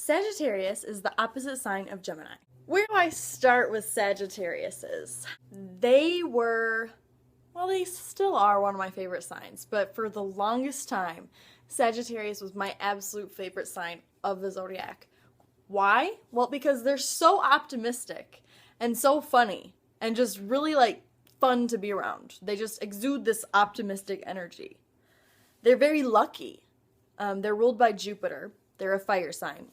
Sagittarius is the opposite sign of Gemini. Where do I start with Sagittariuses? They still are one of my favorite signs, but for the longest time, Sagittarius was my absolute favorite sign of the zodiac. Why? Well, because they're so optimistic and so funny and just really fun to be around. They just exude this optimistic energy. They're very lucky. They're ruled by Jupiter. They're a fire sign.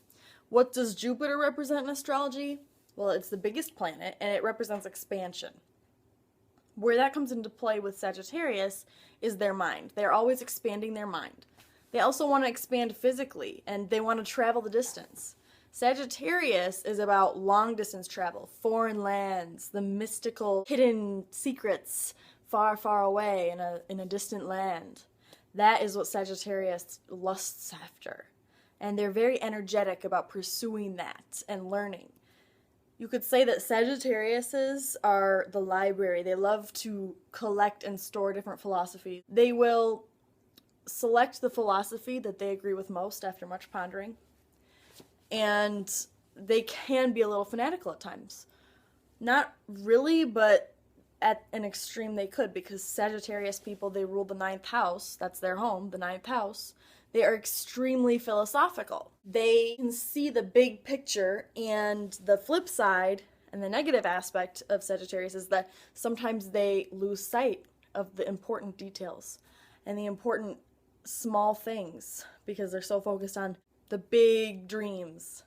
What does Jupiter represent in astrology? Well, it's the biggest planet, and it represents expansion. Where that comes into play with Sagittarius is their mind. They're always expanding their mind. They also want to expand physically, and they want to travel the distance. Sagittarius is about long-distance travel, foreign lands, the mystical, hidden secrets far, far away in a distant land. That is what Sagittarius lusts after. And they're very energetic about pursuing that and learning. You could say that Sagittariuses are the library. They love to collect and store different philosophies. They will select the philosophy that they agree with most after much pondering. And they can be a little fanatical at times. Not really, but at an extreme they could, because Sagittarius people, they rule the 9th house. That's their home, the 9th house. They are extremely philosophical. They can see the big picture, and the flip side and the negative aspect of Sagittarius is that sometimes they lose sight of the important details and the important small things because they're so focused on the big dreams.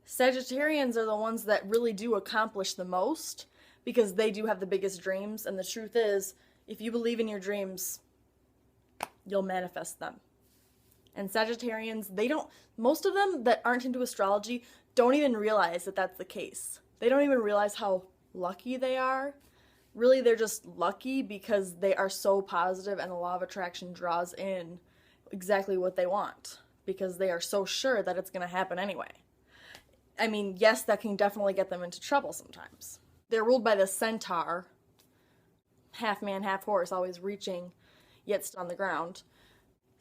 Sagittarians are the ones that really do accomplish the most because they do have the biggest dreams, and the truth is, if you believe in your dreams, you'll manifest them. And Sagittarians, most of them that aren't into astrology don't even realize that that's the case. They don't even realize how lucky they are. Really, they're just lucky because they are so positive, and the law of attraction draws in exactly what they want because they are so sure that it's going to happen anyway. I mean, yes, that can definitely get them into trouble sometimes. They're ruled by the centaur, half man, half horse, always reaching, yet still on the ground.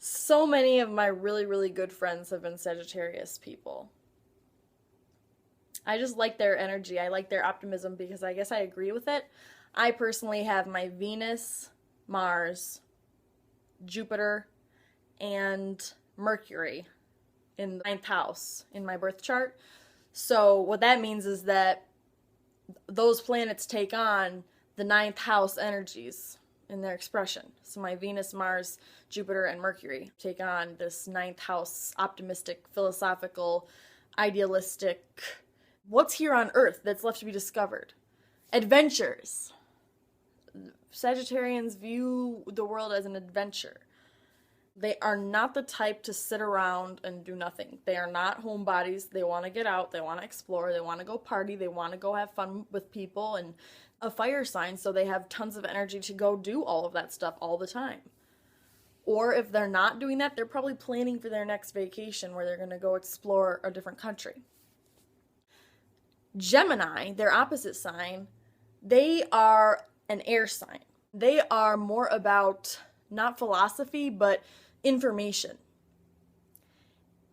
So many of my really, really good friends have been Sagittarius people. I just like their energy. I like their optimism because I guess I agree with it. I personally have my Venus, Mars, Jupiter, and Mercury in the 9th house in my birth chart. So what that means is that those planets take on the 9th house energies in their expression. So my Venus, Mars, Jupiter, and Mercury take on this 9th house optimistic, philosophical, idealistic, what's here on Earth that's left to be discovered? Adventures. Sagittarians view the world as an adventure. They are not the type to sit around and do nothing. They are not homebodies. They want to get out. They want to explore. They want to go party. They want to go have fun with people, and a fire sign, so they have tons of energy to go do all of that stuff all the time. Or if they're not doing that, they're probably planning for their next vacation where they're going to go explore a different country. Gemini, their opposite sign, they are an air sign. They are more about not philosophy, but information.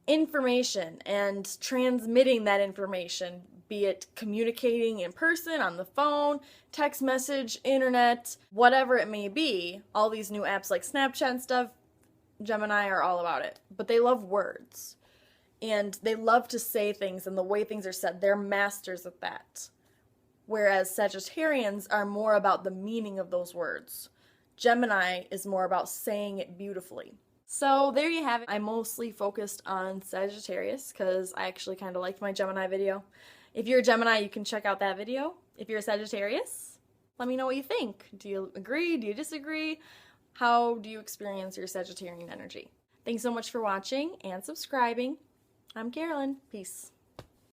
Information and transmitting that information, be it communicating in person, on the phone, text message, internet, whatever it may be. All these new apps like Snapchat and stuff, Gemini are all about it. But they love words. And they love to say things, and the way things are said, they're masters at that. Whereas Sagittarians are more about the meaning of those words. Gemini is more about saying it beautifully. So there you have it. I mostly focused on Sagittarius because I actually kind of liked my Gemini video. If you're a Gemini, you can check out that video. If you're a Sagittarius, let me know what you think. Do you agree? Do you disagree? How do you experience your Sagittarian energy? Thanks so much for watching and subscribing. I'm Carolyn. Peace.